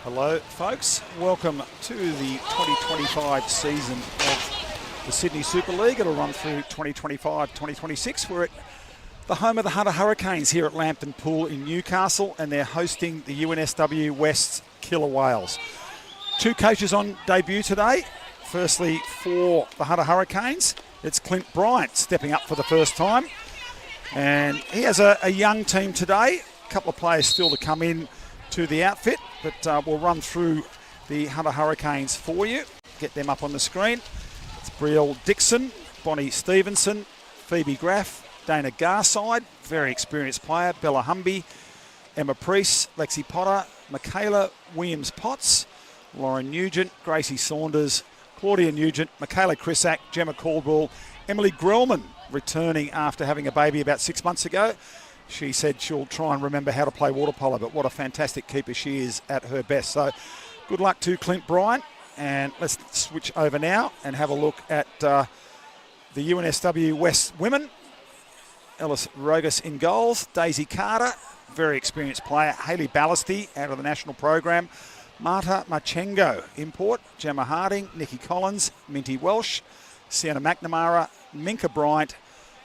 Hello folks, welcome to the 2025 season of the Sydney Super League. It'll run through 2025-2026. We're at the home of the Hunter Hurricanes here at Lambton Pool in Newcastle, and they're hosting the UNSW West Killer Whales. Two coaches on debut today. Firstly, for the Hunter Hurricanes, it's Clint Bryant stepping up for the first time. And he has a young team today, a couple of players still to come in to the outfit, but we'll run through the Hunter Hurricanes for you. Get them up on the screen. It's Brielle Dixon, Bonnie Stevenson, Phoebe Graff, Dana Garside, very experienced player, Bella Humby, Emma Priest, Lexi Potter, Michaela Williams-Potts, Lauren Nugent, Gracie Saunders, Claudia Nugent, Michaela Crisack, Gemma Caldwell, Emily Grellman, returning after having a baby about 6 months ago. She said she'll try and remember how to play water polo, but what a fantastic keeper she is at her best. So good luck to Clint Bryant, and let's switch over now and have a look at the UNSW West women. Ellis Rogas in goals, Daisy Carter, very experienced player, Hayley Ballasty out of the national program, Marta Machengo import, Gemma Harding, Nikki Collins, Minty Welsh, Sienna McNamara, Minka Bryant,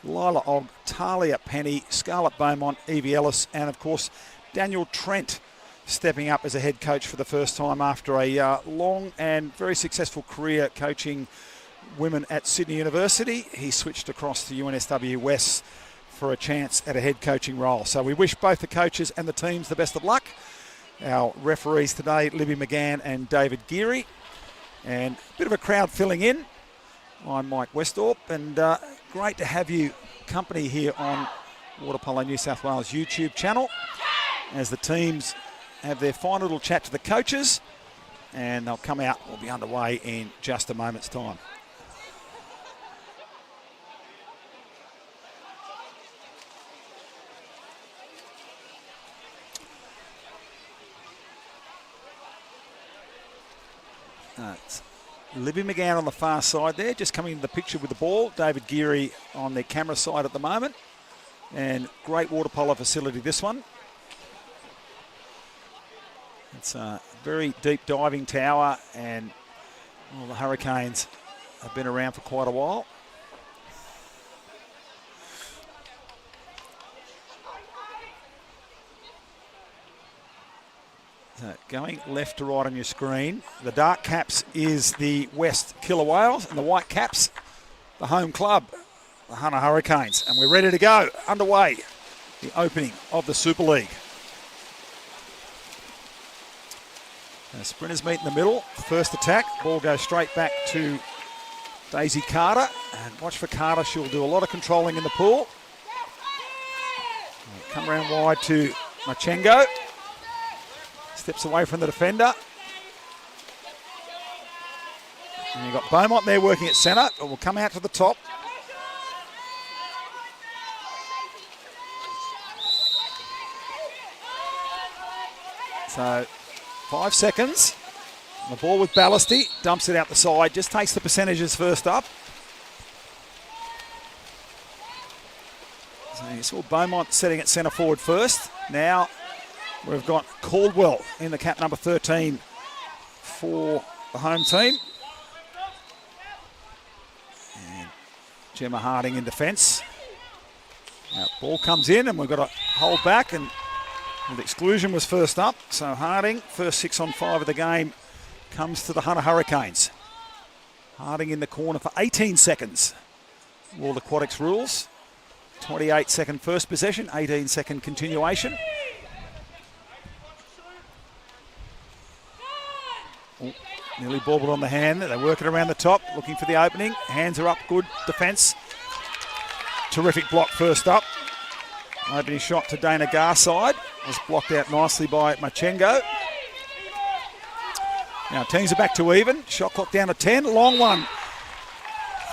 Lila Ogg, Talia Penny, Scarlett Beaumont, Evie Ellis, and of course Daniel Trent stepping up as a head coach for the first time after a long and very successful career coaching women at Sydney University. He switched across to UNSW West for a chance at a head coaching role. So we wish both the coaches and the teams the best of luck. Our referees today, Libby McGann and David Geary, and a bit of a crowd filling in. I'm Mike Westorp, and great to have you company here on Water Polo New South Wales YouTube channel as the teams have their final little chat to the coaches, and they'll come out. We'll be underway in just a moment's time. It's Libby McGann on the far side there, just coming into the picture with the ball. David Geary on their camera side at the moment. And great water polo facility, this one. It's a very deep diving tower, and the Hurricanes have been around for quite a while. So going left to right on your screen, the dark caps is the West Killer Whales, and the white caps, the home club, the Hunter Hurricanes. And we're ready to go, underway, the opening of the Super League. Now, sprinters meet in the middle, first attack, ball goes straight back to Daisy Carter, and watch for Carter, she'll do a lot of controlling in the pool. Come around wide to Machengo. Steps away from the defender. And you've got Beaumont there working at centre, but will come out to the top. So 5 seconds. The ball with Ballasty, dumps it out the side, just takes the percentages first up. So you saw Beaumont setting at centre forward first. Now we've got Caldwell in the cap number 13 for the home team. And Gemma Harding in defence. Now ball comes in and we've got to hold back, and the exclusion was first up. So Harding, first 6 on 5 of the game, comes to the Hunter Hurricanes. Harding in the corner for 18 seconds. World Aquatics rules. 28-second first possession, 18-second continuation. Oh, nearly bobbled on the hand. They work it around the top, looking for the opening. Hands are up, good defence. Terrific block first up. Opening shot to Dana Garside. Was blocked out nicely by Machengo. Now teams are back to even. Shot clock down to 10. Long one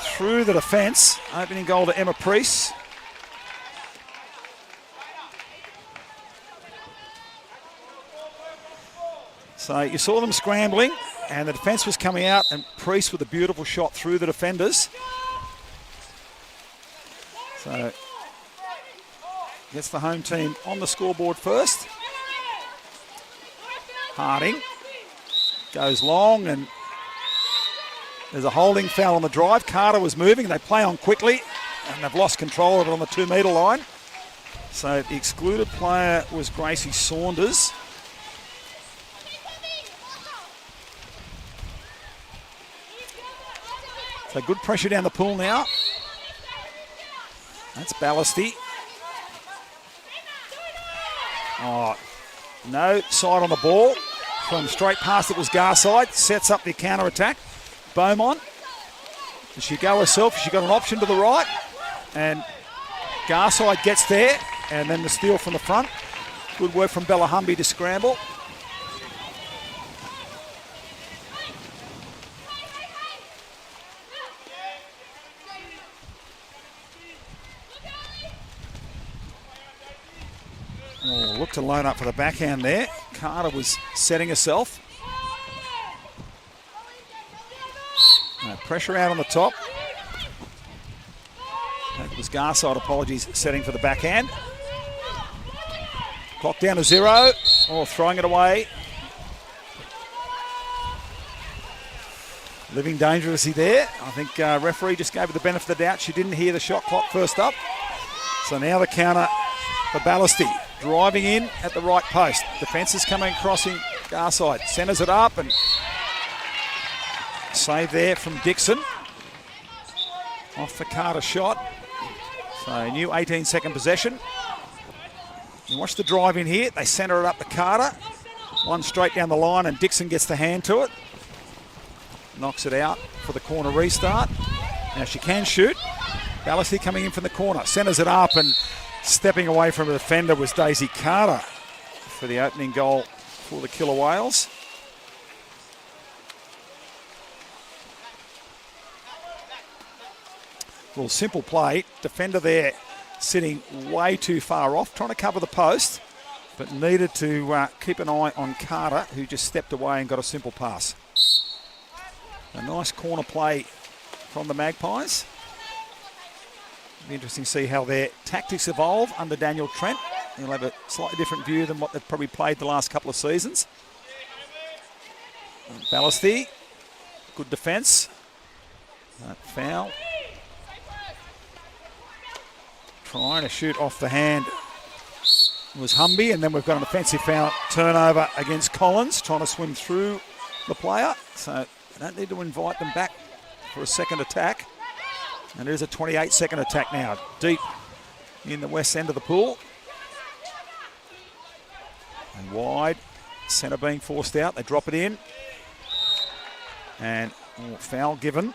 through the defence. Opening goal to Emma Priest. So you saw them scrambling, and the defence was coming out, and Priest with a beautiful shot through the defenders. So gets the home team on the scoreboard first. Harding goes long, and there's a holding foul on the drive. Carter was moving. They play on quickly, and they've lost control of it on the 2 metre line. So the excluded player was Gracie Saunders. So good pressure down the pool now. That's Ballasty. Oh, no side on the ball. From straight past it was Garside. Sets up the counter attack. Beaumont. Does she go herself? She got an option to the right. And Garside gets there. And then the steal from the front. Good work from Bella Humby to scramble. Oh, looked to line up for the backhand there. Carter was setting herself. Pressure out on the top. That was Garside, apologies, setting for the backhand. Clock down to 0. Oh, throwing it away. Living dangerously there. I think referee just gave her the benefit of the doubt. She didn't hear the shot clock first up. So now the counter for Ballasty. Driving in at the right post. Defence is coming, crossing Garside. Centres it up and save there from Dixon. Off the Carter shot. So a new 18-second possession. You watch the drive in here. They centre it up to Carter. One straight down the line and Dixon gets the hand to it. Knocks it out for the corner restart. Now she can shoot. Ballasty coming in from the corner. Centres it up and stepping away from the defender was Daisy Carter for the opening goal for the Killer Whales. Well, simple play. Defender there sitting way too far off, trying to cover the post, but needed to keep an eye on Carter, who just stepped away and got a simple pass. A nice corner play from the Magpies. It'll be interesting to see how their tactics evolve under Daniel Trent. He'll have a slightly different view than what they've probably played the last couple of seasons. Ballasty, good defence. Foul. Trying to shoot off the hand was Humby, and then we've got an offensive foul turnover against Collins, trying to swim through the player. So they don't need to invite them back for a second attack. And there's a 28-second attack now, deep in the west end of the pool. And wide, centre being forced out. They drop it in. And foul given.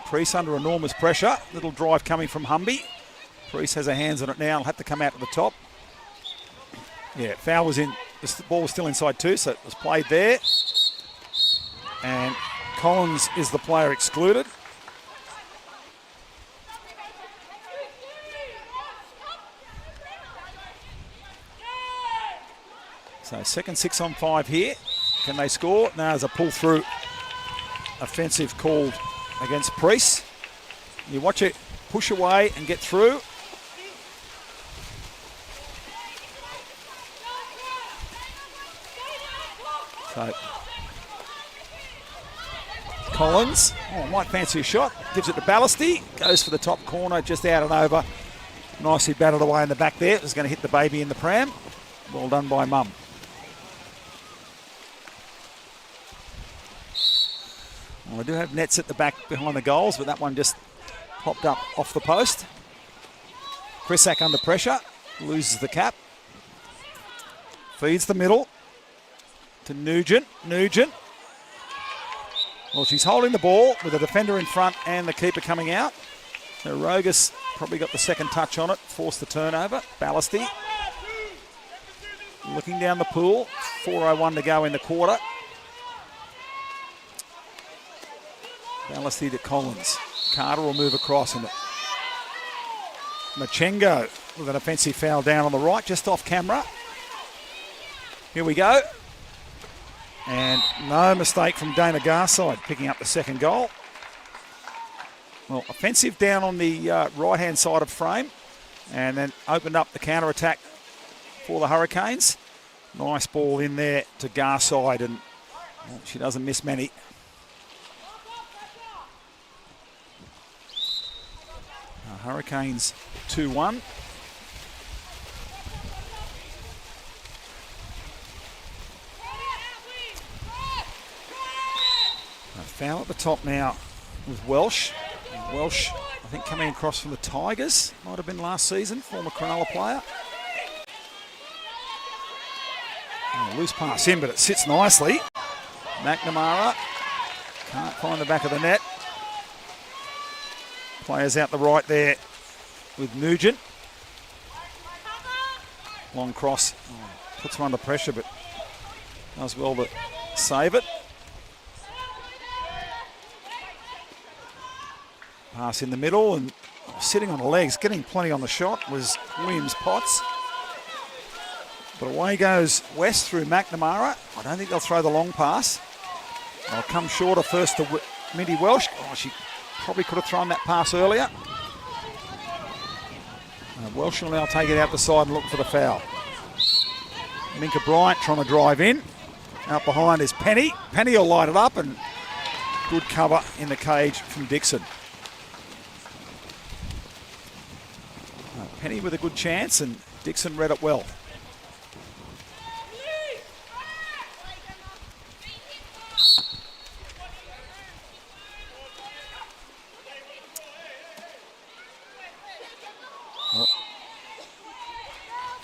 Priest under enormous pressure. Little drive coming from Humby. Priest has her hands on it now. Will have to come out to the top. Yeah, foul was in. The ball was still inside too, so it was played there. And Collins is the player excluded. So second 6 on 5 here. Can they score? No, there's a pull through offensive called against Priest. You watch it push away and get through. So Collins, might fancy a shot. Gives it to Ballasty. Goes for the top corner, just out and over. Nicely batted away in the back there. It was going to hit the baby in the pram. Well done by Mum. Well, they do have nets at the back behind the goals, but that one just popped up off the post. Chrisak under pressure, loses the cap. Feeds the middle to Nugent. Nugent. Well, she's holding the ball with the defender in front and the keeper coming out. So Rogus probably got the second touch on it, forced the turnover. Ballasty looking down the pool. 4:01 to go in the quarter. Ballasty to Collins. Carter will move across, and Machengo with an offensive foul down on the right, just off camera. Here we go. And no mistake from Dana Garside picking up the second goal. Well, offensive down on the right-hand side of frame, and then opened up the counter-attack for the Hurricanes. Nice ball in there to Garside, and Well, she doesn't miss many. Hurricanes 2-1. A foul at the top now with Welsh. Welsh, I think, coming across from the Tigers. Might have been last season, former Cronulla player. Oh, loose pass in, but it sits nicely. McNamara can't find the back of the net. Players out the right there with Nugent. Long cross. Oh, puts them under pressure, but does well to save it. Pass in the middle and sitting on the legs, getting plenty on the shot was Williams-Potts. But away goes West through McNamara. I don't think they'll throw the long pass. They'll come shorter first to Mindy Welsh. Oh, she probably could have thrown that pass earlier. Welsh will now take it out the side and look for the foul. Minka Bryant trying to drive in. Out behind is Penny. Penny will light it up and good cover in the cage from Dixon. Penny with a good chance and Dixon read it well.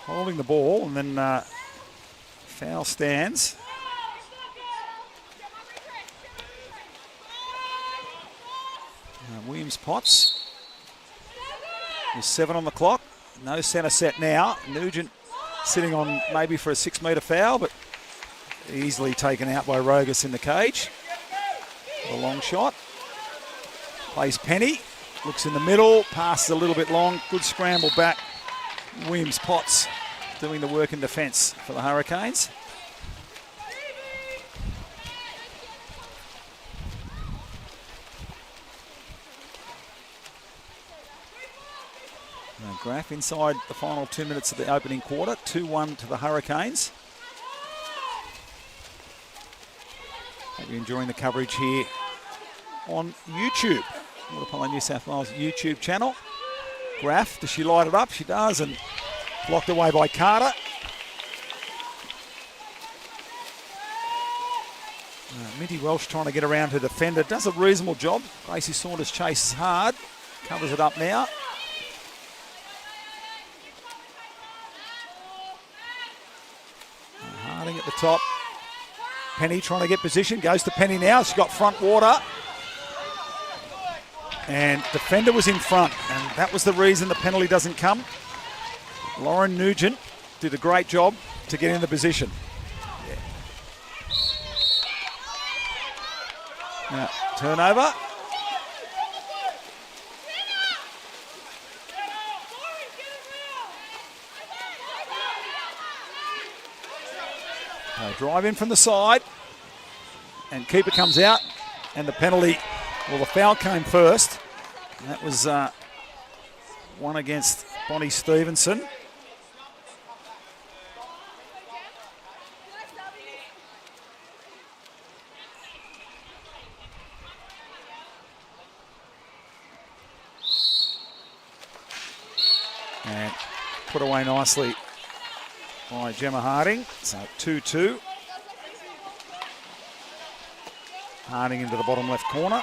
Holding the ball and then foul stands. Williams-Potts. There's 7 on the clock. No centre set now. Nugent sitting on maybe for a 6-metre foul, but easily taken out by Rogus in the cage. A long shot. Plays Penny. Looks in the middle. Passes a little bit long. Good scramble back. Williams-Potts doing the work in defence for the Hurricanes. Graf inside the final 2 minutes of the opening quarter. 2-1 to the Hurricanes. Hope you're enjoying the coverage here on YouTube. We're upon the New South Wales YouTube channel. Graf, does she light it up? She does, and blocked away by Carter. Minty Welsh trying to get around her defender. Does a reasonable job. Gracie Saunders chases hard. Covers it up now. Harding at the top. Penny trying to get position. Goes to Penny now. She's got front water. And defender was in front. And that was the reason the penalty doesn't come. Lauren Nugent did a great job to get in the position. Now, turnover. Drive in from the side, and keeper comes out, and the penalty, well, the foul came first. That was one against Bonnie Stevenson. And put away nicely by Gemma Harding. So 2-2. Harding into the bottom left corner.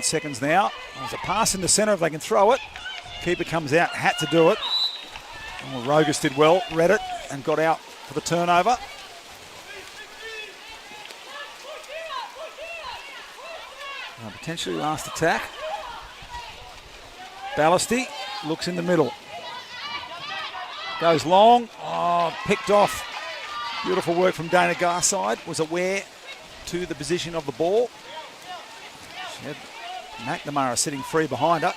Seconds now. There's a pass in the centre if they can throw it. Keeper comes out, had to do it. Oh, Rogus did well, read it, and got out for the turnover. Potentially last attack. Ballasty looks in the middle. Goes long. Oh, picked off. Beautiful work from Dana Garside. Was aware to the position of the ball. She had McNamara sitting free behind her.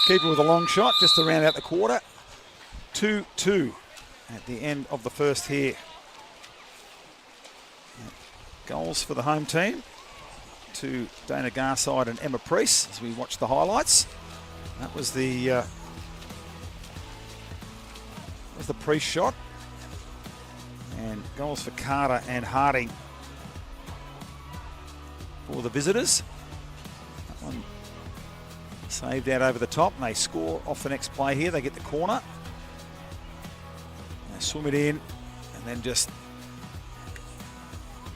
Keeper with a long shot just to round out the quarter. 2-2 at the end of the first here. Goals for the home team to Dana Garside and Emma Priest as we watch the highlights. That was the Priest shot. And goals for Carter and Harding for the visitors. That one saved out over the top, and they score off the next play here. They get the corner. They swim it in, and then just a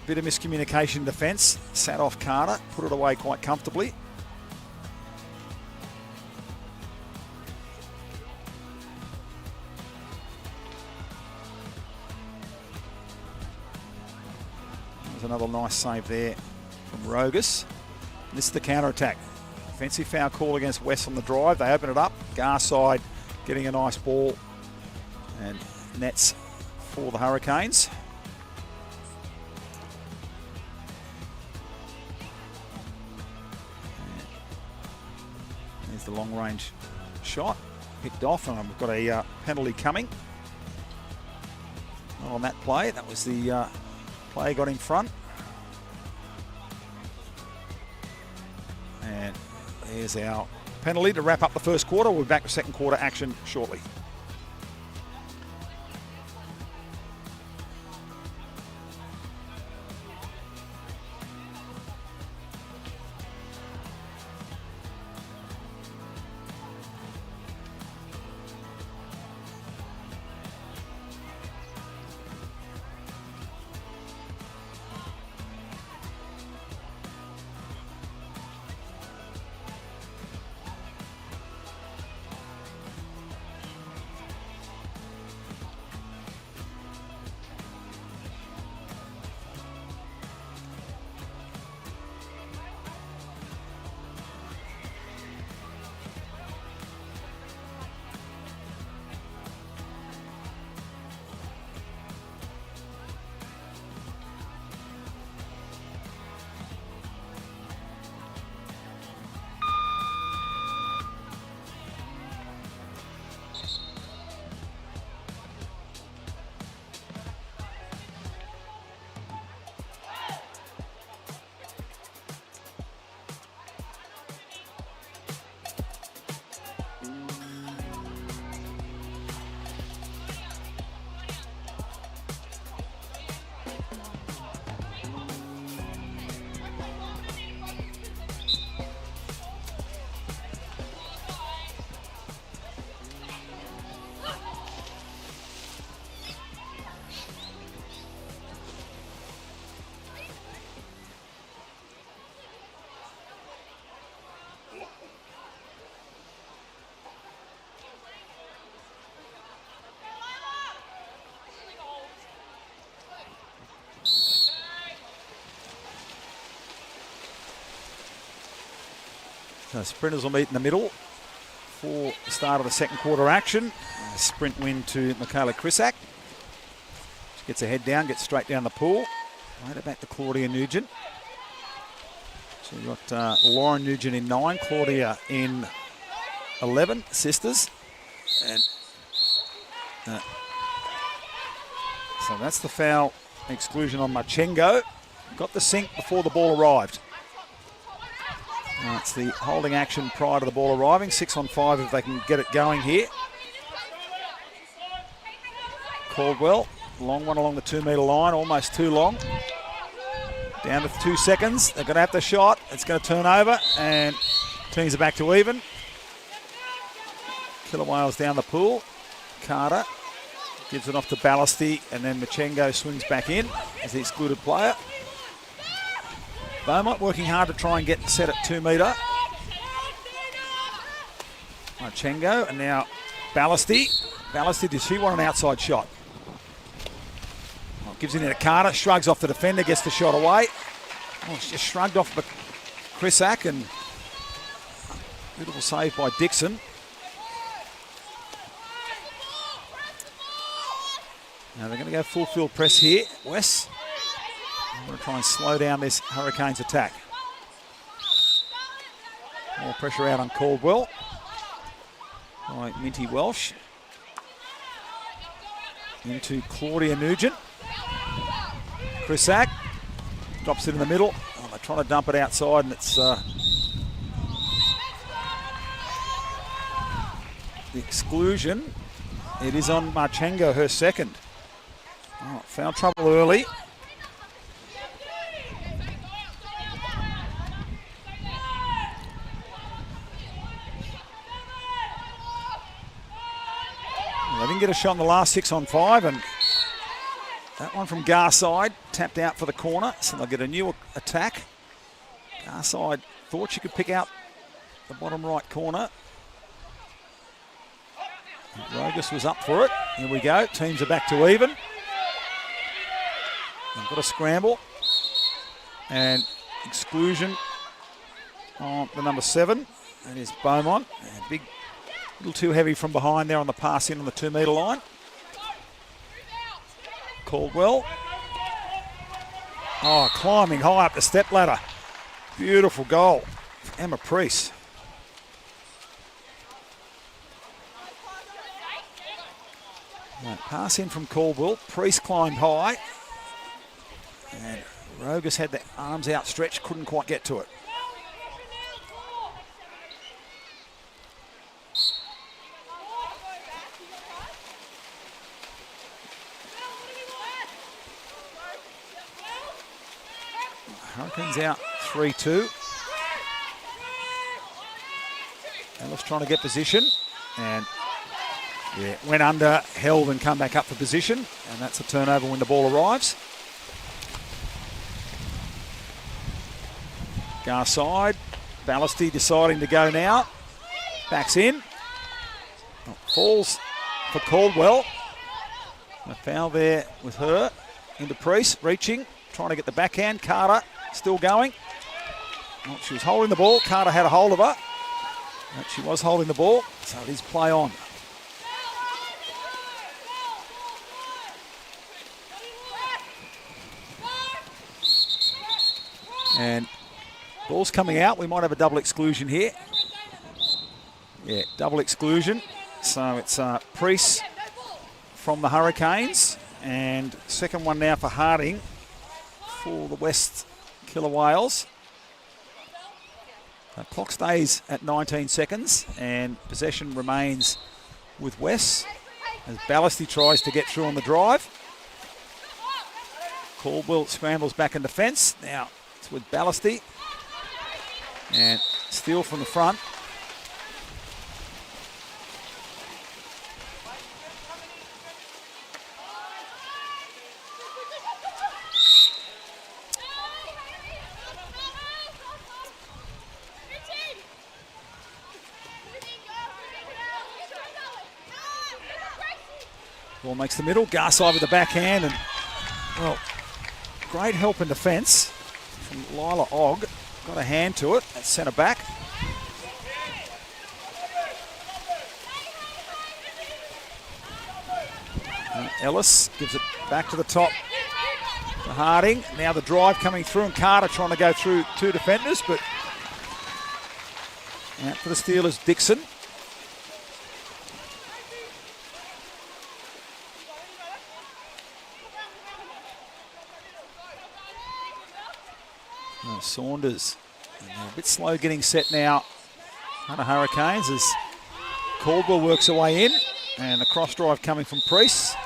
bit of miscommunication in defence. Sat off Carter, put it away quite comfortably. There's another nice save there from Rogus. This is the counter-attack. Offensive foul call against West on the drive. They open it up. Garside getting a nice ball. And nets for the Hurricanes. There's the long-range shot. Picked off, and we've got a penalty coming. Not on that play. That was the play got in front. And there's our penalty to wrap up the first quarter. We'll be back with second quarter action shortly. So sprinters will meet in the middle for the start of the second quarter action. A sprint win to Michaela Krisak. She gets her head down, gets straight down the pool. Later back to Claudia Nugent. So we've got Lauren Nugent in 9, Claudia in 11, sisters. And so that's the foul exclusion on Machengo. Got the sink before the ball arrived. It's the holding action prior to the ball arriving. 6-on-5 if they can get it going here. Caldwell, long one along the 2-metre line, almost too long. Down to 2 seconds. They're going to have the shot. It's going to turn over and teams are back to even. Killer Whales down the pool. Carter gives it off to Ballasty, and then Machengo swings back in as the excluded player. Beaumont working hard to try and get set at 2-metre. Machengo, and now Ballasty. Ballasty, does she want an outside shot? Oh, gives it in to Carter, shrugs off the defender, gets the shot away. Oh, it's just shrugged off Krisak, and beautiful save by Dixon. Now they're going to go full field press here, Wes. I'm going to try and slow down this Hurricanes attack. More pressure out on Caldwell. by Minty Welsh. Into Claudia Nugent. Chrisak drops it in the middle. Oh, they're trying to dump it outside, and it's the exclusion. It is on Marchengo, her second. Oh, found trouble early. They didn't get a shot in the last 6-on-5, and that one from Garside tapped out for the corner, so they'll get a new attack. Garside thought she could pick out the bottom right corner. Rogus was up for it. Here we go. Teams are back to even. They've got a scramble. And exclusion on the number 7. That is Beaumont. And big, little too heavy from behind there on the pass in on the 2-metre line. Caldwell. Oh, climbing high up the step ladder. Beautiful goal. Emma Priest. Right, pass in from Caldwell. Priest climbed high. And Rogus had the arms outstretched, couldn't quite get to it. Hurricanes out 3-2. Ellis trying to get position, and yeah, went under, held and come back up for position, and that's a turnover when the ball arrives. Garside, Ballasty deciding to go now. Backs in. Oh, falls for Caldwell. A foul there with her. Into Priest, reaching, trying to get the backhand. Carter still going. Oh, she was holding the ball. Carter had a hold of her. But she was holding the ball, so it is play on. And ball's coming out. We might have a double exclusion here. Yeah, double exclusion. So it's Priest from the Hurricanes. And second one now for Harding for the West Killer Whales. Clock stays at 19 seconds and possession remains with West as Ballasty tries to get through on the drive. Caldwell scrambles back in defence. Now it's with Ballasty. And steal from the front. Ball makes the middle. Garside with the backhand, and well, great help in defence from Lila Ogg. Got a hand to it at centre back. Ellis gives it back to the top to Harding. Now the drive coming through, and Carter trying to go through two defenders, but out for the Steelers, Dixon. Saunders, and they're a bit slow getting set now. Hunter Hurricanes as Caldwell works her way in, and the cross drive coming from Priest.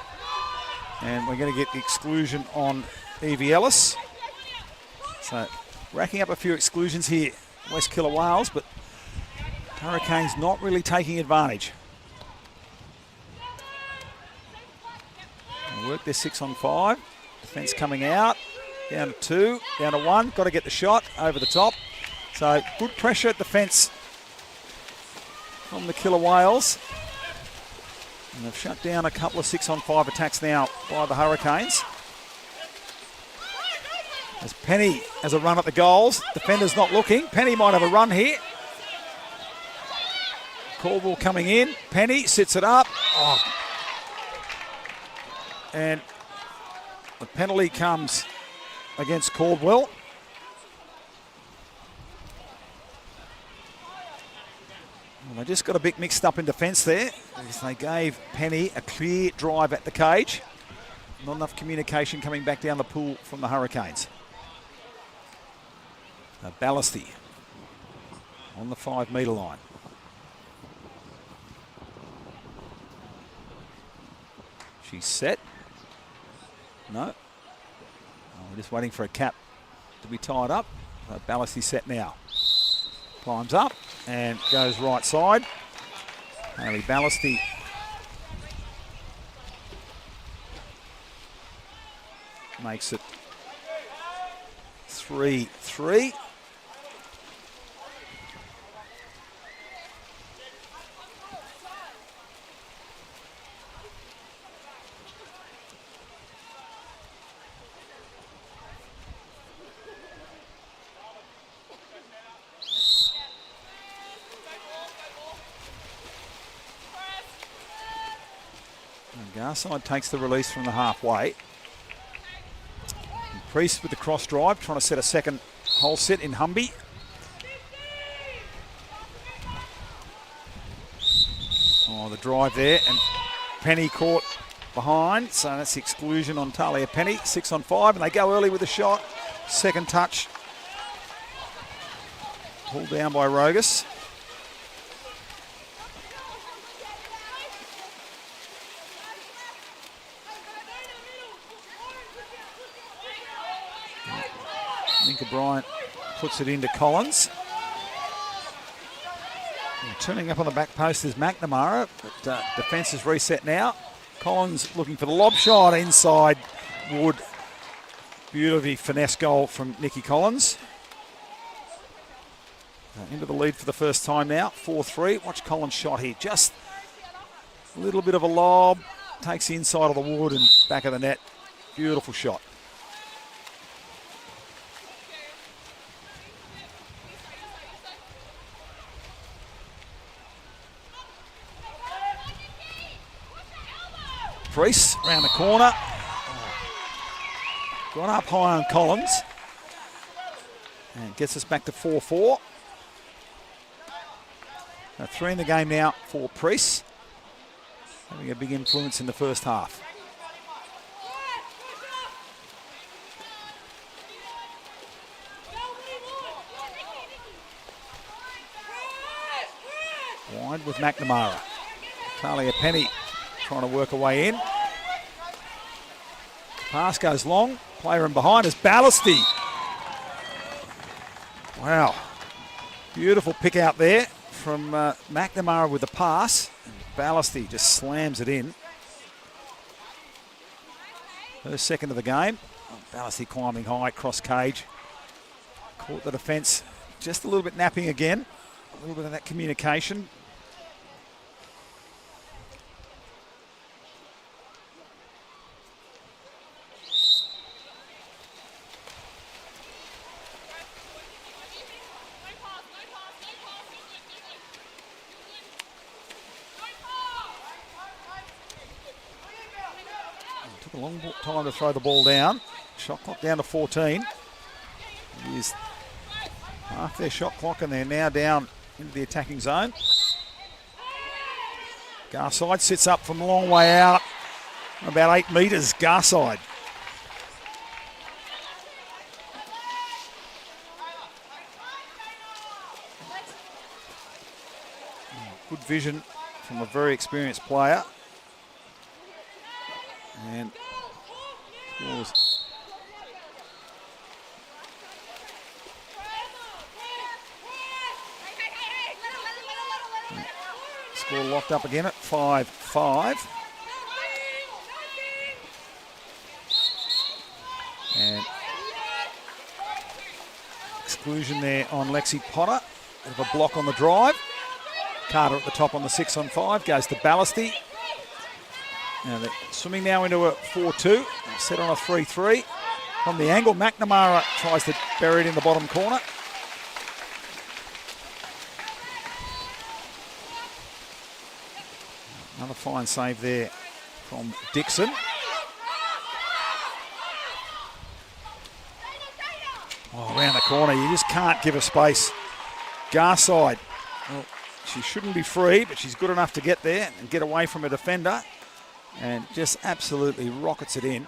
And we're going to get the exclusion on Evie Ellis. So racking up a few exclusions here, West Killer Whales, but Hurricanes not really taking advantage. They work their 6-on-5. Defence coming out. Down to 2, down to 1. Got to get the shot over the top. So good pressure at defence from the Killer Whales. And they've shut down a couple of 6-on-5 attacks now by the Hurricanes. As Penny has a run at the goals. Defender's not looking. Penny might have a run here. Caldwell coming in. Penny sits it up. Oh. And the penalty comes against Caldwell. Well, they just got a bit mixed up in defence there as they gave Penny a clear drive at the cage. Not enough communication coming back down the pool from the Hurricanes. Ballasty on the 5 metre line. She's set. No. We're just waiting for a cap to be tied up. Ballasty set now. Climbs up and goes right side. Hayley Ballasty makes it 3-3. Garside takes the release from the halfway. And Priest with the cross drive, trying to set a second hole set in Humby. Oh, the drive there, and Penny caught behind, so that's the exclusion on Talia Penny. 6 on 5, and they go early with the shot. Second touch. Pulled down by Rogus. Minka Bryant puts it into Collins. And turning up on the back post is McNamara, but defence is reset now. Collins looking for the lob shot inside Wood. Beautifully finesse goal from Nikki Collins. Into the lead for the first time now, 4-3. Watch Collins' shot here, just a little bit of a lob. Takes the inside of the wood and back of the net. Beautiful shot. Priest around the corner. Got up high on Collins. And gets us back to 4-4. 3 in the game now for Priest. Having a big influence in the first half. Wide with McNamara. Talia Penny trying to work her way in. Pass goes long. Player in behind is Ballasty. Wow. Beautiful pick out there from McNamara with the pass. Ballasty just slams it in. Her second of the game. Ballasty climbing high, cross cage. Caught the defence just a little bit napping again. A little bit of that communication. Took a long time to throw the ball down. Shot clock down to 14. It is half their shot clock and they're now down into the attacking zone. Garside sits up from a long way out. About 8 metres, Garside. Good vision from a very experienced player. And score locked up again at 5-5. And exclusion there on Lexi Potter. Bit of a block on the drive. Carter at the top on the 6 on 5. Goes to Ballasty. Now they're swimming now into a 4-2. Set on a 3-3. From the angle, McNamara tries to bury it in the bottom corner. Another fine save there from Dixon. Oh, around the corner, you just can't give a space. Garside. Well, She shouldn't be free, but she's good enough to get there and get away from a defender and just absolutely rockets it in.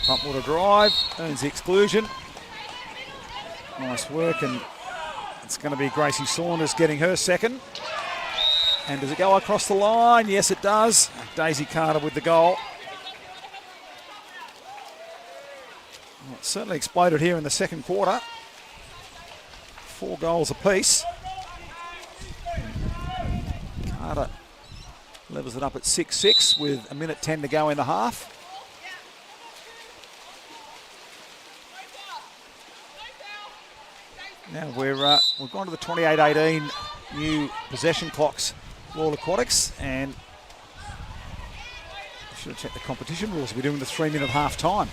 Front water drive, earns the exclusion. Nice work, and it's going to be Gracie Saunders getting her second. And does it go across the line? Yes, it does. Daisy Carter with the goal. Well, it certainly exploded here in the second quarter. 4 goals apiece. Carter levels it up at 6-6 with 1:10 to go in the half. Now we've gone to the 28-18 new possession clocks, World Aquatics, and I should have checked the competition rules. We're doing the 3-minute half time.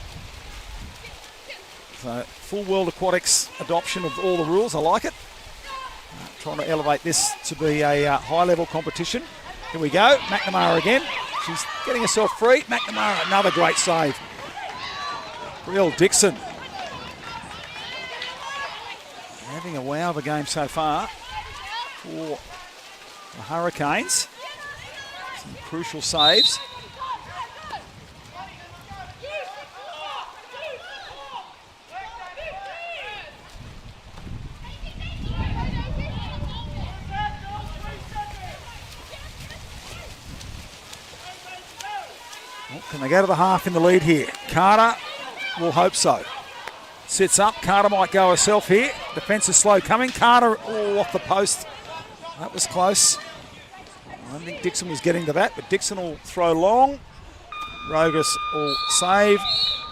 So full World Aquatics adoption of all the rules. I like it. Trying to elevate this to be a high-level competition. Here we go. McNamara again. She's getting herself free. McNamara, another great save. Real Dixon. Having a wow of a game so far for the Hurricanes. Some crucial saves. Well, can they go to the half in the lead here? Carter will hope so. Sits up. Carter might go herself here. Defence is slow coming. Carter off the post. That was close. I don't think Dixon was getting to that, but Dixon will throw long. Rogus will save.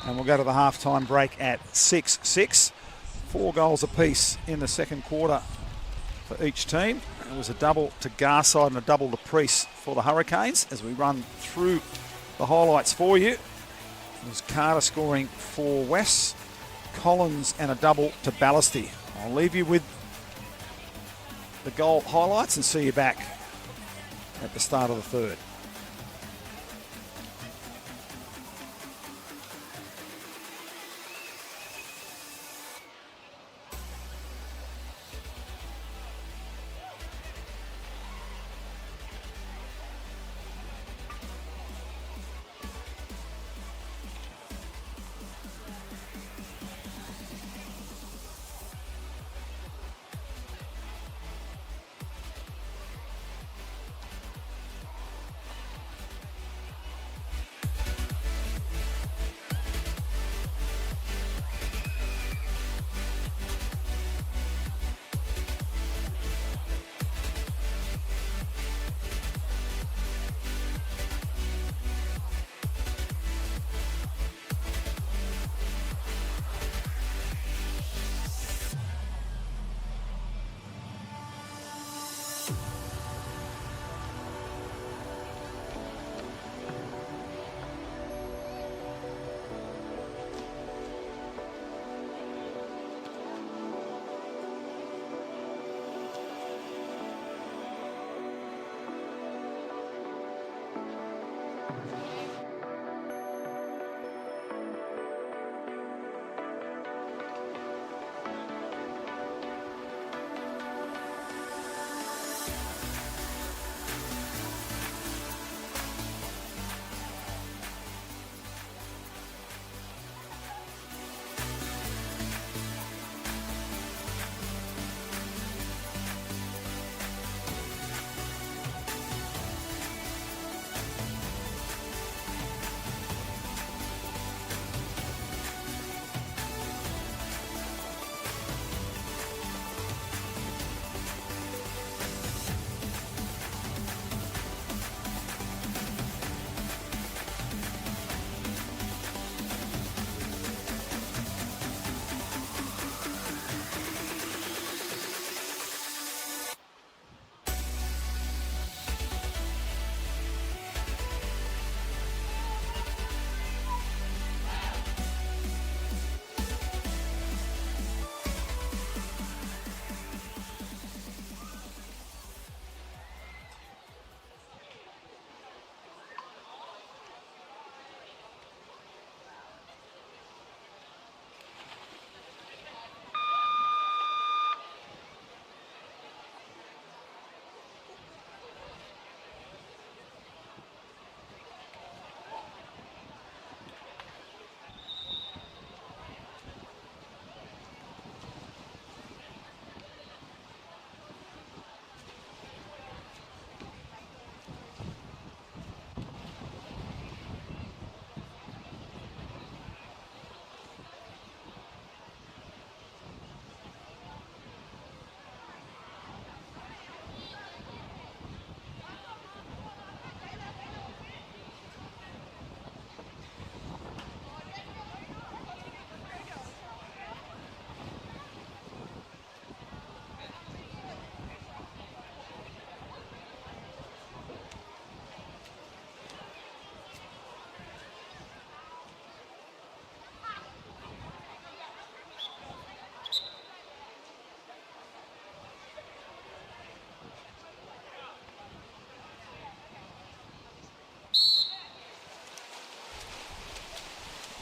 And we'll go to the half-time break at 6-6. 4 goals apiece in the second quarter for each team. It was a double to Garside and a double to Priest for the Hurricanes. As we run through the highlights for you, it was Carter scoring for West, Collins and a double to Ballasty. I'll leave you with the goal highlights and see you back at the start of the third.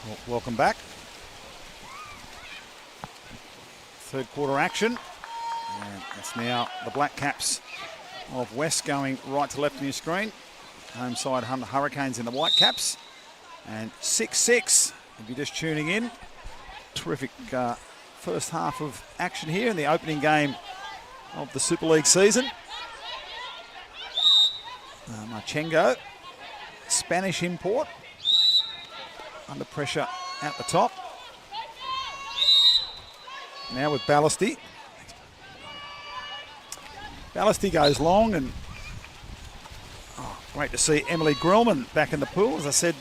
Well, welcome back. Third quarter action. And it's now the Black Caps of West going right to left on your screen. Home side Hurricanes in the White Caps. And 6-6, if you're just tuning in. Terrific first half of action here in the opening game of the Super League season. Marchengo, Spanish import, under pressure at the top. Now with Ballasty. Ballasty goes long, and great to see Emily Grillman back in the pool. As I said,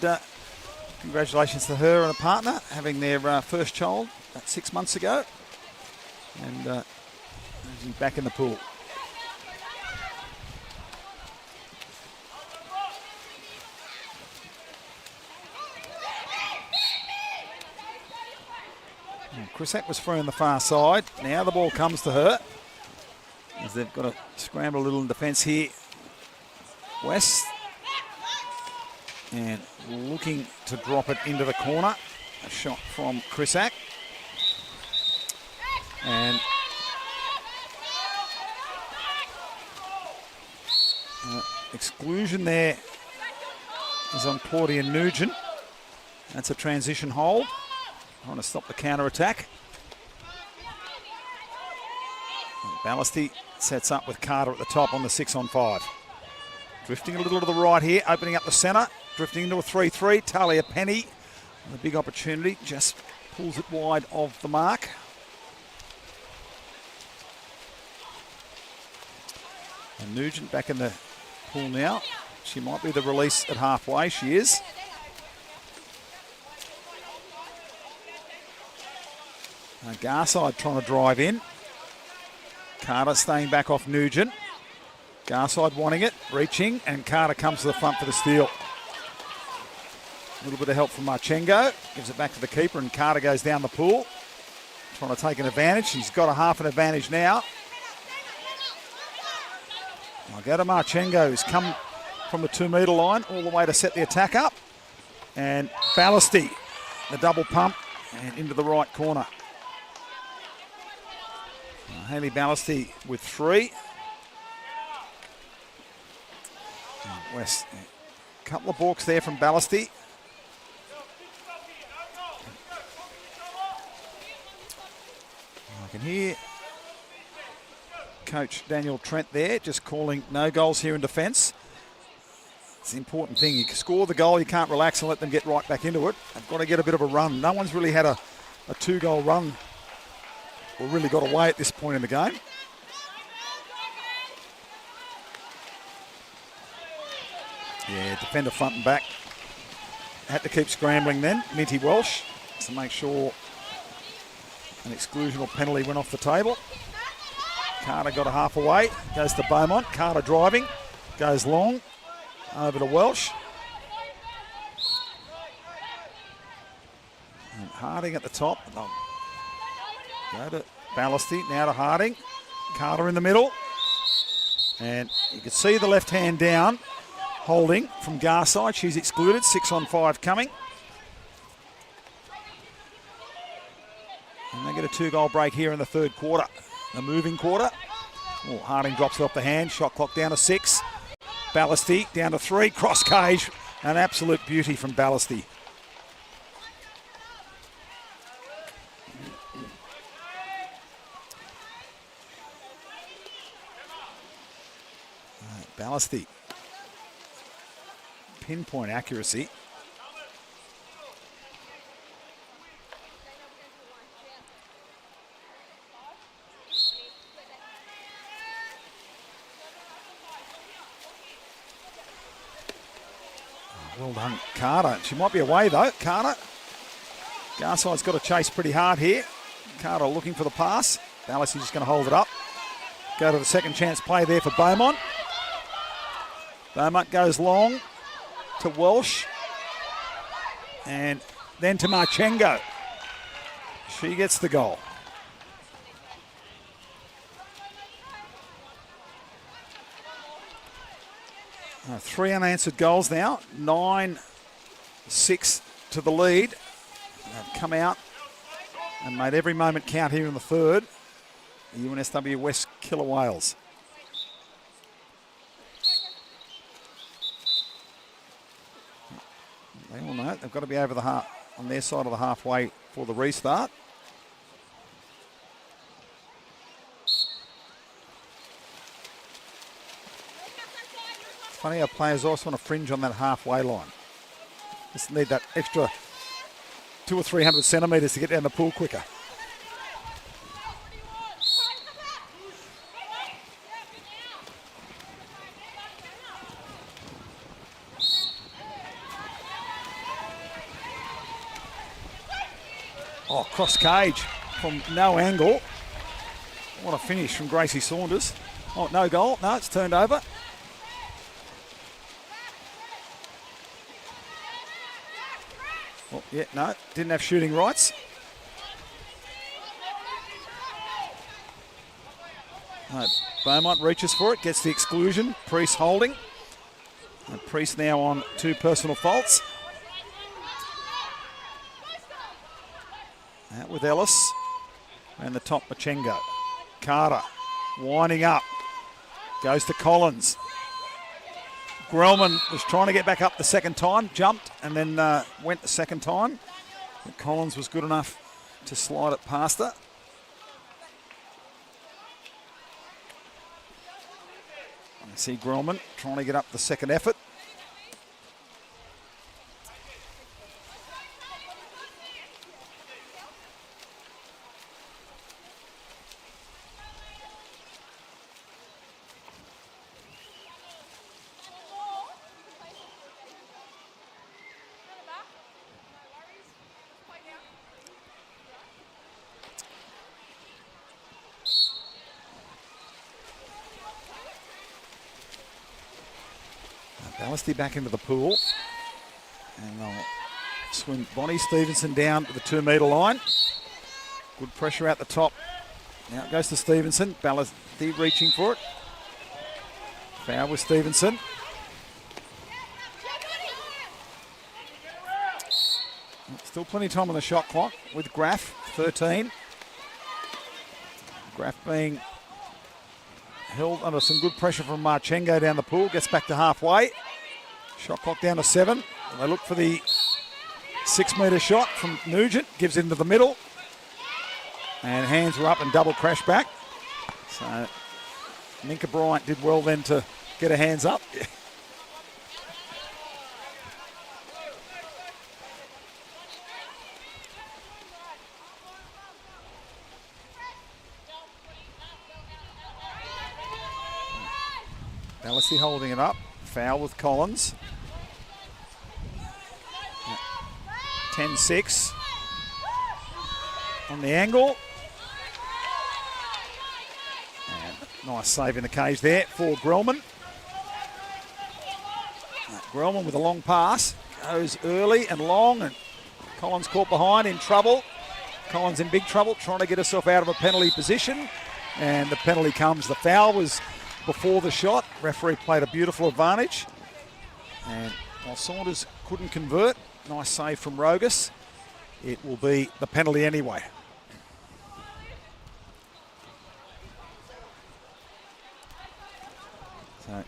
congratulations to her and a partner having their first child 6 months ago, and she's back in the pool. Chrisak was free on the far side. Now the ball comes to her, as they've got to scramble a little in defence here. West, and looking to drop it into the corner. A shot from Chrisak. And exclusion there is on Claudia Nugent. That's a transition hold. Trying to stop the counter-attack. Ballasty sets up with Carter at the top on the 6-on-5. Drifting a little to the right here, opening up the centre. Drifting into a 3-3. Talia Penny, a big opportunity, just pulls it wide of the mark. And Nugent back in the pool now. She might be the release at halfway. She is. Garside trying to drive in. Carter staying back off Nugent. Garside wanting it, reaching, and Carter comes to the front for the steal. A little bit of help from Marchengo. Gives it back to the keeper, and Carter goes down the pool. Trying to take an advantage. She's got a half an advantage now. I'll go to Marchengo, who's come from the 2 metre line all the way to set the attack up. And Ballasty, the double pump, and into the right corner. Hayley Ballasty with 3. West, a couple of balks there from Ballasty. I can hear Coach Daniel Trent there just calling no goals here in defence. It's the important thing. You score the goal, you can't relax and let them get right back into it. They've got to get a bit of a run. No one's really had a 2-goal run or really got away at this point in the game. Yeah, defender front and back. Had to keep scrambling then. Minty Welsh to make sure an exclusional penalty went off the table. Carter got a half away. Goes to Beaumont. Carter driving. Goes long. Over to Welsh. And Harding at the top. Go to Ballasty. Now to Harding. Carter in the middle. And you can see the left hand down. Holding from Garside. She's excluded. 6-on-5 coming. And they get a 2-goal break here in the third quarter. The moving quarter. Oh, Harding drops it off the hand. Shot clock down to 6. Ballasty down to 3. Cross cage. An absolute beauty from Ballasty. Ballasty. Pinpoint accuracy. Well done, Carter. She might be away though, Carter. Garside's got to chase pretty hard here. Carter looking for the pass. Ballasty's just going to hold it up. Go to the second chance play there for Beaumont. Beaumont goes long to Welsh. And then to Marchengo. She gets the goal. Three unanswered goals now. 9-6 to the lead. They've come out and made every moment count here in the third. The UNSW West Killer Whales. They all know they've got to be over the half on their side of the halfway for the restart. It's funny how players also want to fringe on that halfway line. Just need that extra 200 or 300 centimetres to get down the pool quicker. Oh, cross cage from no angle. What a finish from Gracie Saunders. Oh, no goal. No, it's turned over. Oh, yeah, no, didn't have shooting rights. No, Beaumont reaches for it, gets the exclusion. Priest holding. And Priest now on 2 personal faults. Out with Ellis. And the top, Machengo. Carter winding up. Goes to Collins. Grellman was trying to get back up the second time, jumped and then went the second time. But Collins was good enough to slide it past her. You see Grellman trying to get up the second effort. Ballasty back into the pool. And they'll swim Bonnie Stevenson down to the 2 metre line. Good pressure out the top. Now it goes to Stevenson. Ballasty reaching for it. Foul with Stevenson. Still plenty of time on the shot clock with Graff, 13. Graff being held under some good pressure from Marchengo down the pool. Gets back to halfway. Shot clock down to 7. They look for the 6 metre shot from Nugent. Gives into the middle. And hands were up and double crash back. So Minka Bryant did well then to get her hands up. Ballasty holding it up. Foul with Collins. 10-6 on the angle. And nice save in the cage there for Grellman. Grellman with a long pass. Goes early and long, and Collins caught behind, in trouble. Collins in big trouble, trying to get herself out of a penalty position. And the penalty comes. The foul was before the shot. Referee played a beautiful advantage. And while Saunders couldn't convert, nice save from Rogus, it will be the penalty anyway. So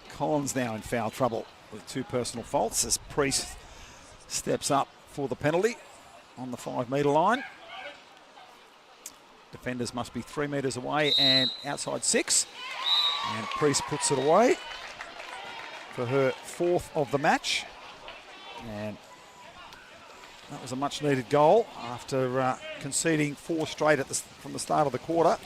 Collins now in foul trouble with 2 personal faults as Priest steps up for the penalty on the 5 metre line. Defenders must be 3 metres away and outside 6. And Priest puts it away for her 4th of the match. And that was a much needed goal after conceding 4 straight from the start of the quarter.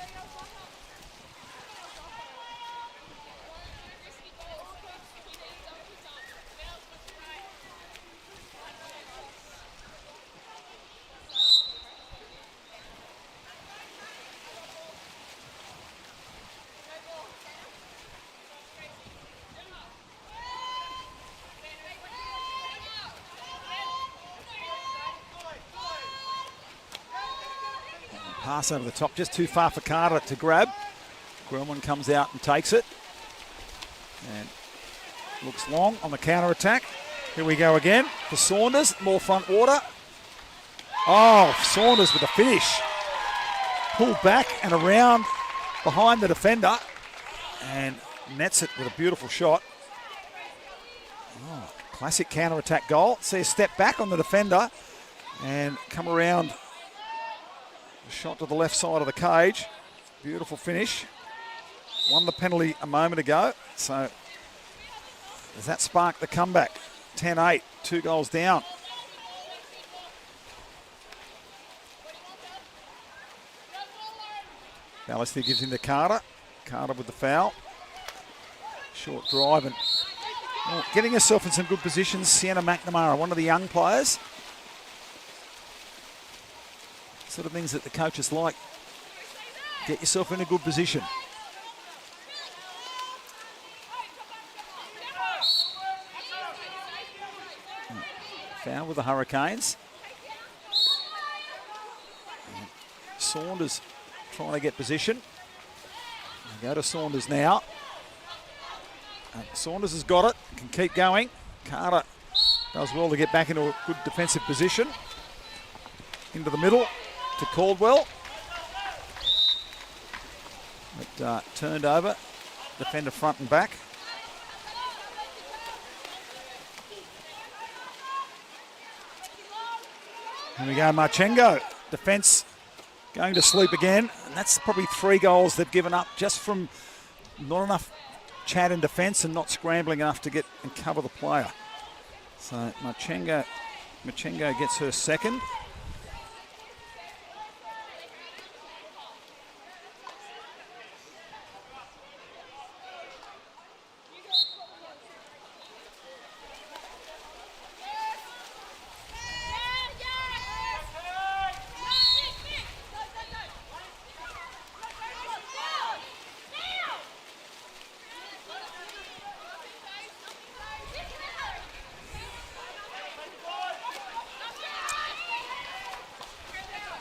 Pass over the top, just too far for Carter to grab. Grellman comes out and takes it. And looks long on the counter attack. Here we go again for Saunders, more front water. Oh, Saunders with a finish. Pulled back and around behind the defender and nets it with a beautiful shot. Oh, classic counter-attack goal. See a step back on the defender and come around. A shot to the left side of the cage. Beautiful finish. Won the penalty a moment ago. So does that spark the comeback? 10-8, 2 goals down. Ballister gives him to Carter. Carter with the foul. Short drive and getting herself in some good positions. Sienna McNamara, one of the young players. Sort of things that the coaches like. Get yourself in a good position. Foul with the Hurricanes. Saunders trying to get position. Go to Saunders now. Saunders has got it, can keep going. Carter does well to get back into a good defensive position. Into the middle to Caldwell. But turned over, defender front and back. Here we go, Marchengo. Defence going to sleep again. And that's probably 3 goals they've given up just from not enough chat in defence and not scrambling enough to get and cover the player. So Marchengo gets her second.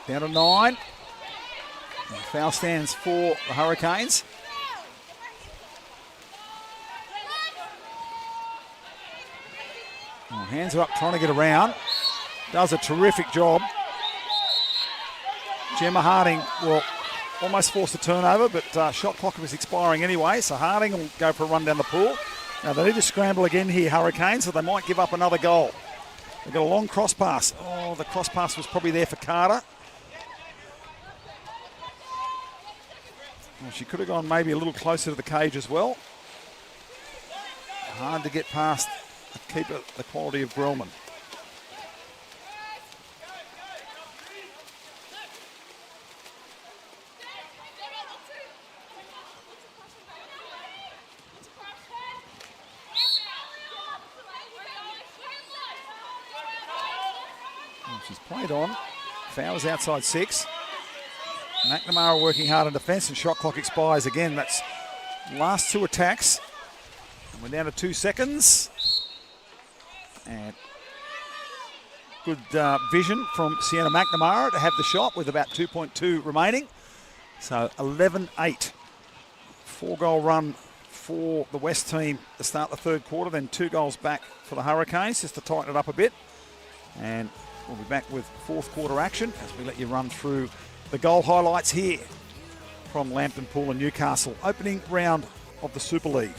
Down to 9. And foul stands for the Hurricanes. Oh, hands are up trying to get around. Does a terrific job. Gemma Harding will almost force a turnover, but shot clock was expiring anyway, so Harding will go for a run down the pool. Now they need to scramble again here, Hurricanes, so they might give up another goal. They've got a long cross pass. Oh, the cross pass was probably there for Carter. Well, she could have gone maybe a little closer to the cage as well. Hard to get past a keeper, the quality of Grellman. Well, she's played on. Fowler's outside 6. McNamara working hard in defence and shot clock expires again. That's last 2 attacks. And we're down to 2 seconds. And good vision from Sienna McNamara to have the shot with about 2.2 remaining. So 11-8. 4-goal run for the West team to start the third quarter, then 2 goals back for the Hurricanes just to tighten it up a bit. And we'll be back with fourth quarter action as we let you run through the goal highlights here from Lambton, Polo and Newcastle. Opening round of the Super League.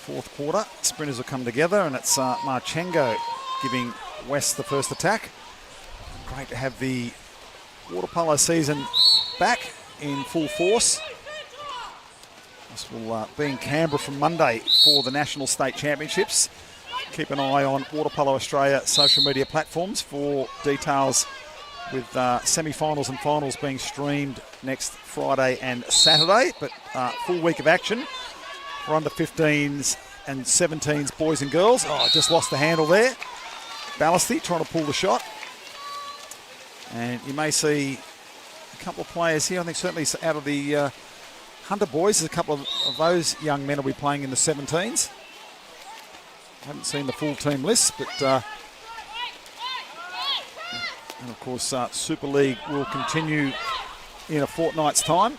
fourth quarter. Sprinters will come together, and it's Marchengo giving West the first attack. Great to have the water polo season back in full force. This will be in Canberra from Monday for the National State Championships. Keep an eye on Water Polo Australia social media platforms for details, with semi-finals and finals being streamed next Friday and Saturday. But full week of action for under 15s and 17s boys and girls. Oh, just lost the handle there. Ballasty trying to pull the shot. And you may see a couple of players here. I think certainly out of the Hunter boys, there's a couple of those young men will be playing in the 17s. Haven't seen the full team list, but and of course Super League will continue in a fortnight's time.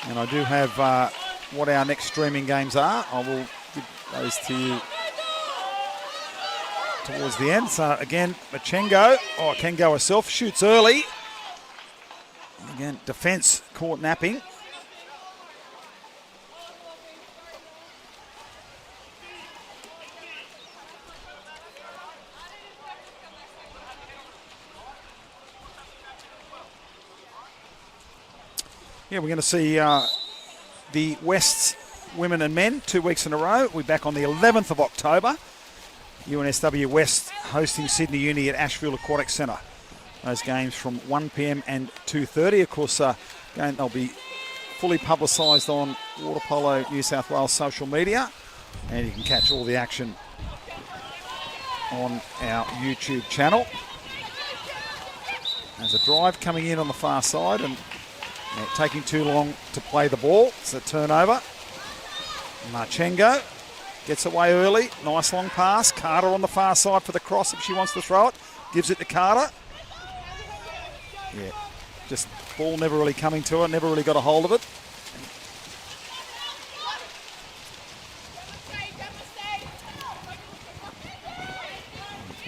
And I do have what our next streaming games are. I will give those to you towards the end. So again, Machengo, can go herself, shoots early. Again, defence caught napping. Yeah, we're going to see the West's women and men 2 weeks in a row. We're back on the 11th of October. UNSW West hosting Sydney Uni at Ashfield Aquatic Centre. Those games from 1 p.m. and 2:30. Of course, again, they'll be fully publicised on Water Polo New South Wales social media, and you can catch all the action on our YouTube channel. There's a drive coming in on the far side, and taking too long to play the ball. It's a turnover. Marchengo gets away early. Nice long pass. Carter on the far side for the cross if she wants to throw it. Gives it to Carter. Yeah, just ball never really coming to her. Never really got a hold of it.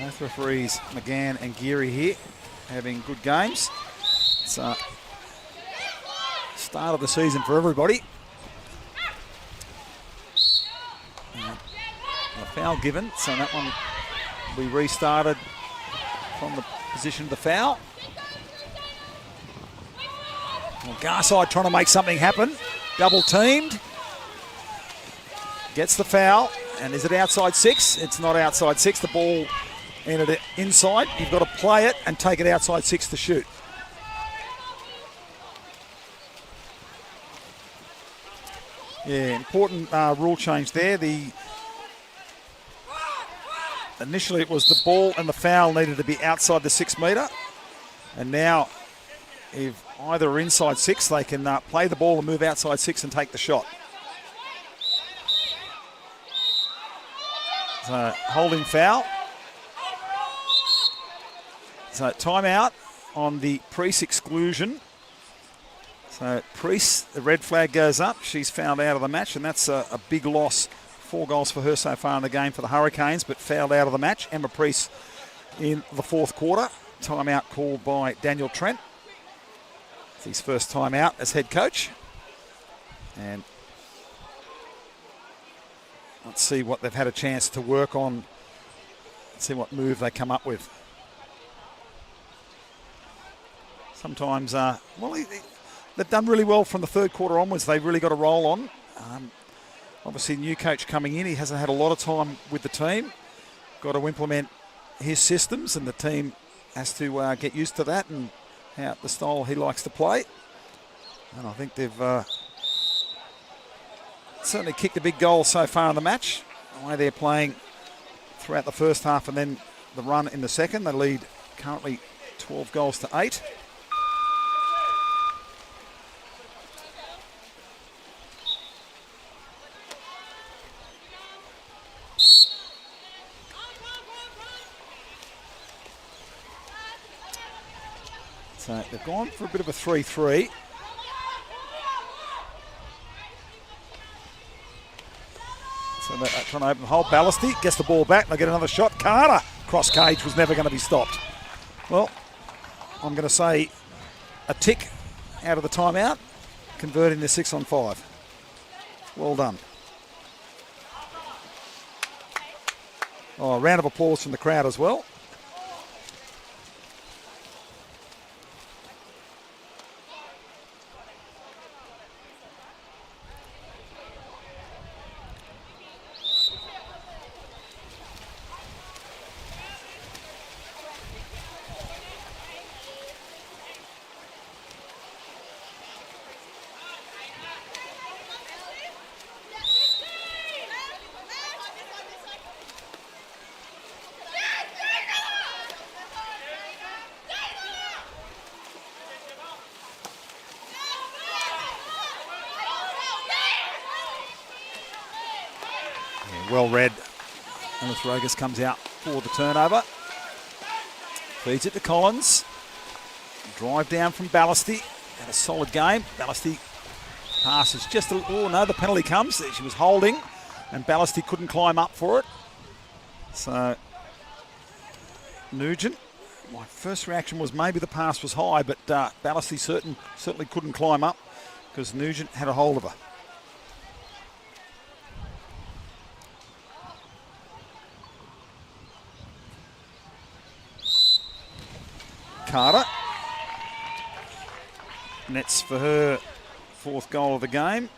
Both referees, McGann and Geary here, having good games. It's start of the season for everybody. A foul given, so that one will be restarted from the position of the foul. Well, Garside trying to make something happen. Double teamed. Gets the foul, and is it outside 6? It's not outside 6. The ball entered it inside. You've got to play it and take it outside 6 to shoot. Yeah, important rule change there. Initially it was the ball and the foul needed to be outside the 6 metre. And now if either are inside 6, they can play the ball and move outside 6 and take the shot. So holding foul. So timeout on the Priest exclusion. So Priest, the red flag goes up. She's fouled out of the match, and that's a big loss. 4 goals for her so far in the game for the Hurricanes, but fouled out of the match. Emma Priest in the fourth quarter. Timeout called by Daniel Trent. It's his first time out as head coach. And let's see what they've had a chance to work on. Let's see what move they come up with. Sometimes, they've done really well from the third quarter onwards. They've really got a roll on. Obviously, new coach coming in. He hasn't had a lot of time with the team. Got to implement his systems, and the team has to get used to that and how the style he likes to play. And I think they've certainly kicked a big goal so far in the match. The way they're playing throughout the first half and then the run in the second. They lead currently 12 goals to 8. So they've gone for a bit of a 3-3. So they're trying to open the hole. Ballasty gets the ball back. They get another shot. Carter, cross cage, was never going to be stopped. Well, I'm going to say a tick out of the timeout. converting the 6 on 5. Well done. Oh, a round of applause from the crowd as well. Well read. Alice Rogas comes out for the turnover. Feeds it to Collins. Drive down from Ballasty. Had a solid game. Ballasty passes just a... Oh, no, the penalty comes. She was holding, and Ballasty couldn't climb up for it. So, Nugent. My first reaction was maybe the pass was high, but Ballasty certainly couldn't climb up because Nugent had a hold of her. Carter nets for her 4th goal of the game,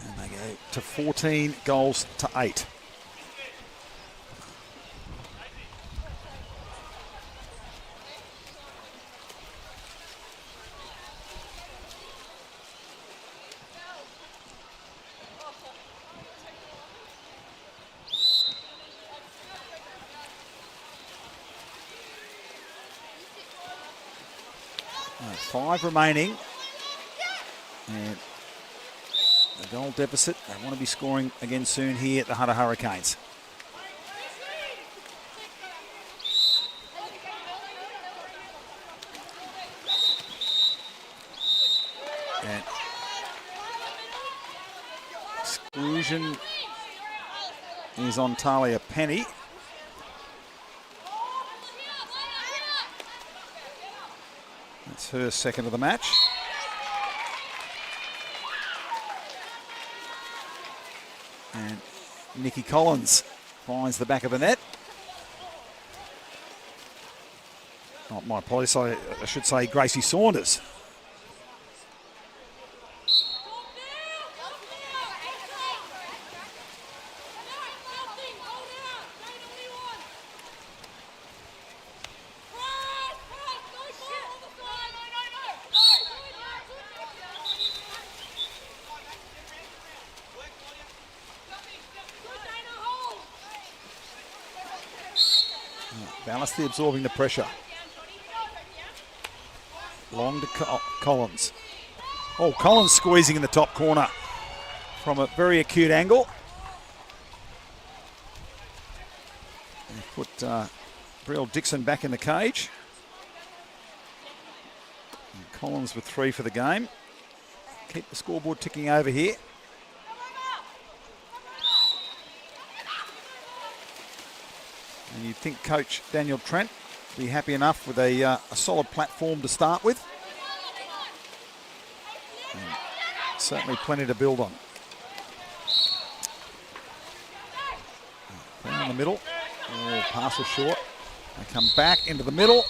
and they go to 14 goals to 8. Five remaining, and the goal deficit. They want to be scoring again soon here at the Hunter Hurricanes. And exclusion is on Talia Penny. That's her second of the match. And Nikki Collins finds the back of the net. Oh, my apologies, I should say Gracie Saunders. Ballasty absorbing the pressure. Long to Collins. Oh, Collins squeezing in the top corner from a very acute angle. And put Brielle Dixon back in the cage. And Collins with 3 for the game. Keep the scoreboard ticking over here. And you'd think Coach Daniel Trent would be happy enough with a solid platform to start with. And certainly plenty to build on. Down the middle. Oh, pass was short. They come back into the middle.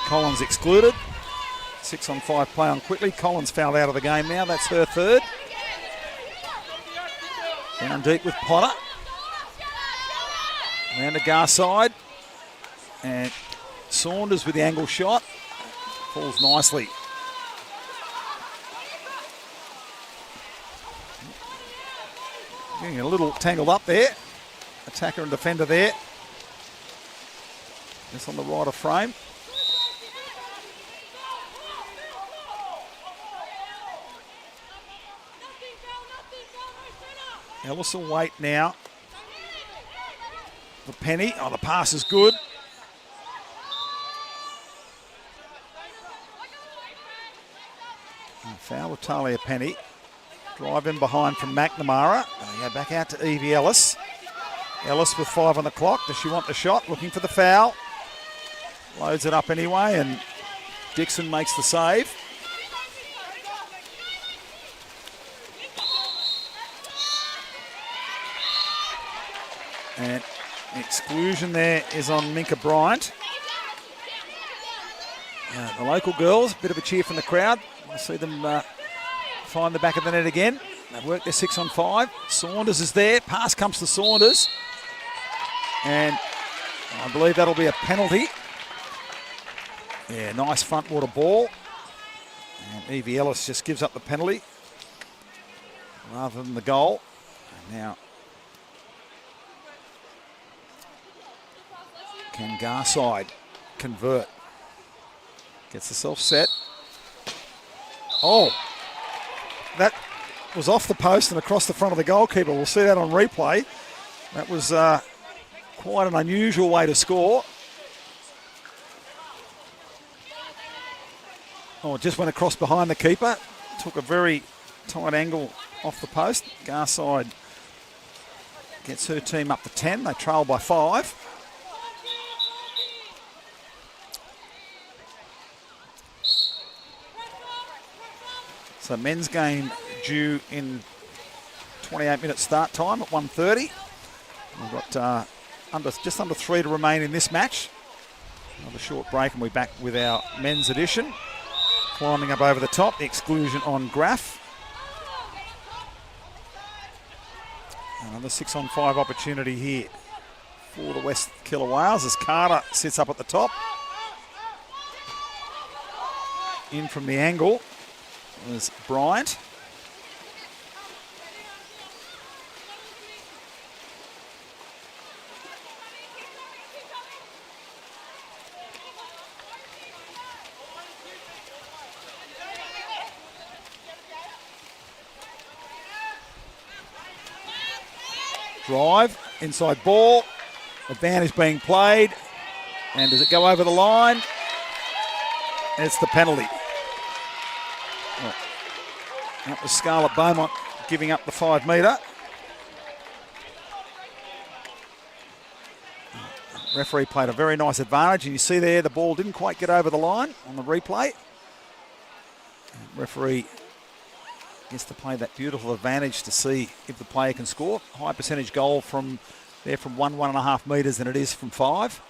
Collins excluded. 6 on 5 play on quickly. Collins fouled out of the game now. That's her 3rd. Down deep with Potter. Around the Gar side, and Saunders with the angle shot, falls nicely. Getting a little tangled up there, attacker and defender there. Just on the right of frame. Ellis will wait now. The Penny. Oh, the pass is good. Foul with Talia Penny. Drive in behind from McNamara. They go back out to Evie Ellis. Ellis with 5 on the clock. Does she want the shot? Looking for the foul. Loads it up anyway, and Dixon makes the save. And exclusion there is on Minka Bryant. The local girls, a bit of a cheer from the crowd. I see them find the back of the net again. They've worked their 6-on-5. Saunders is there. Pass comes to Saunders. And I believe that'll be a penalty. Yeah, nice front water ball. And Evie Ellis just gives up the penalty rather than the goal. And now can Garside convert? Gets herself set. Oh, that was off the post and across the front of the goalkeeper. We'll see that on replay. That was quite an unusual way to score. Oh, it just went across behind the keeper. Took a very tight angle off the post. Garside gets her team up to 10. They trail by 5. So men's game due in 28 minutes start time at 1:30. We've got just under 3 to remain in this match. Another short break and we're back with our men's edition. Climbing up over the top, the exclusion on Graff. Another 6-on-5 opportunity here for the West Killer Whales as Carter sits up at the top. In from the angle was Bryant. Drive, inside ball, advantage being played, and does it go over the line? It's the penalty. Oh, that was Scarlett Beaumont giving up the 5 metre. Referee played a very nice advantage, and you see there the ball didn't quite get over the line on the replay. And referee gets to play that beautiful advantage to see if the player can score. High percentage goal from there from 1.5 metres than it is from 5.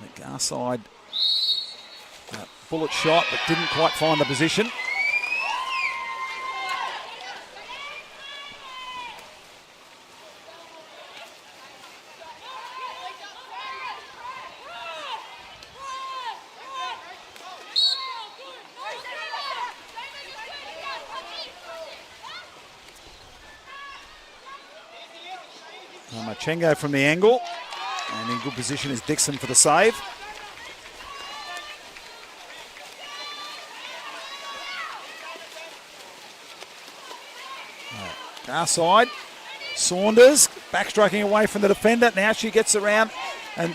The Garside bullet shot but didn't quite find the position. Machengo from the angle, and in good position is Dixon for the save. Garside, Saunders, backstroking away from the defender. Now she gets around, and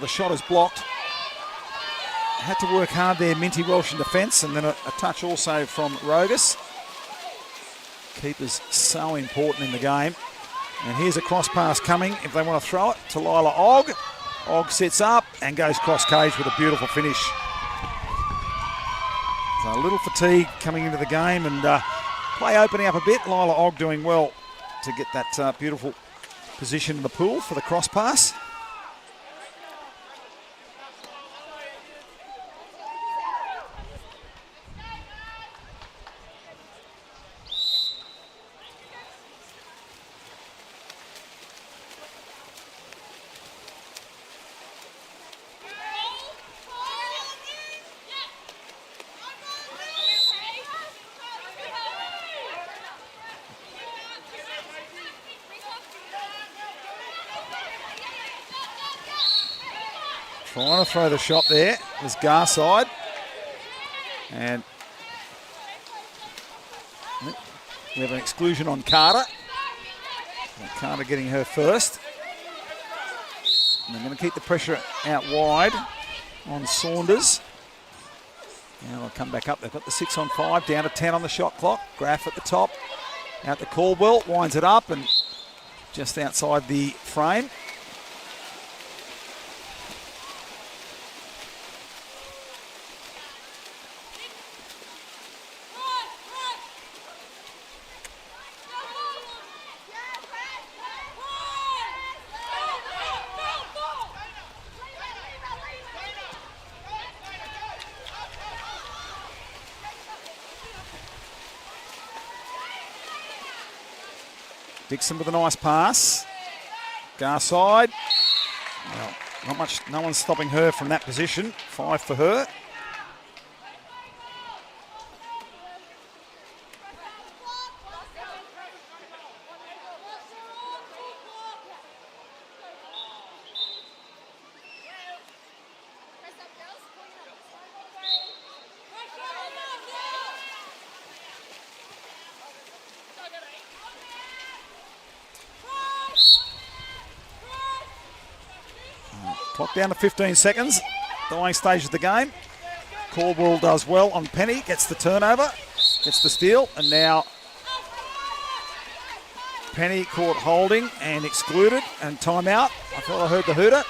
the shot is blocked. Had to work hard there, Minty Welsh in defence, and then a touch also from Rogus. Keeper's so important in the game. And here's a cross pass coming if they want to throw it to Lila Ogg. Ogg sits up and goes cross cage with a beautiful finish. So a little fatigue coming into the game and play opening up a bit. Lila Ogg doing well to get that beautiful position in the pool for the cross pass. Trying to throw the shot there was Garside. And we have an exclusion on Carter. And Carter getting her first. And they're going to keep the pressure out wide on Saunders. Now they'll come back up. They've got the 6-on-5, down to 10 on the shot clock. Graff at the top. Out to Caldwell, winds it up and just outside the frame. Dixon with a nice pass. Garside. Well, not much. No one's stopping her from that position. 5 for her. Clock down to 15 seconds. Dying stage of the game. Caldwell does well on Penny. Gets the turnover. Gets the steal. And now Penny caught holding and excluded. And timeout. I thought I heard the hooter.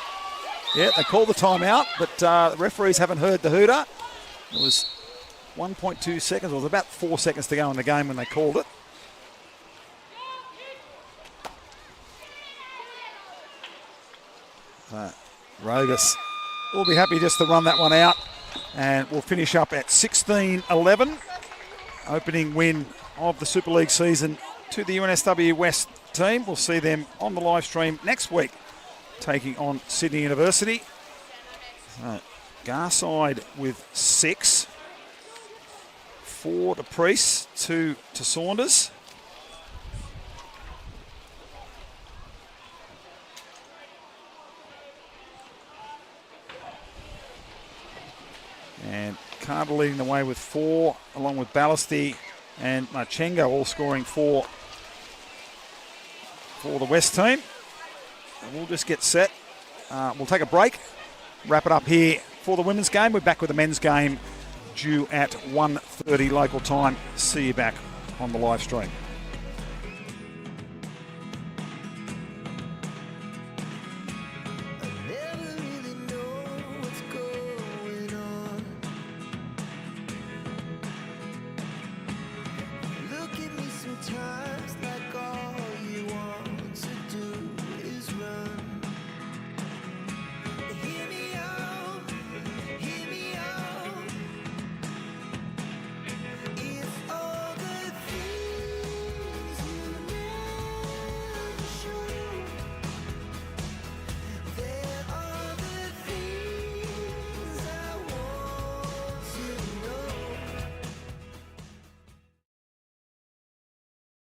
Yeah, they called the timeout. But the referees haven't heard the hooter. It was 1.2 seconds. It was about 4 seconds to go in the game when they called it. Rogus will be happy just to run that one out, and we'll finish up at 16-11. Opening win of the Super League season to the UNSW West team. We'll see them on the live stream next week, taking on Sydney University. Garside with 6. 4 to Priest, 2 to Saunders. And Carter leading the way with 4, along with Ballasty and Marchengo all scoring 4 for the West team. And we'll just get set. We'll take a break, wrap it up here for the women's game. We're back with the men's game due at 1:30 local time. See you back on the live stream.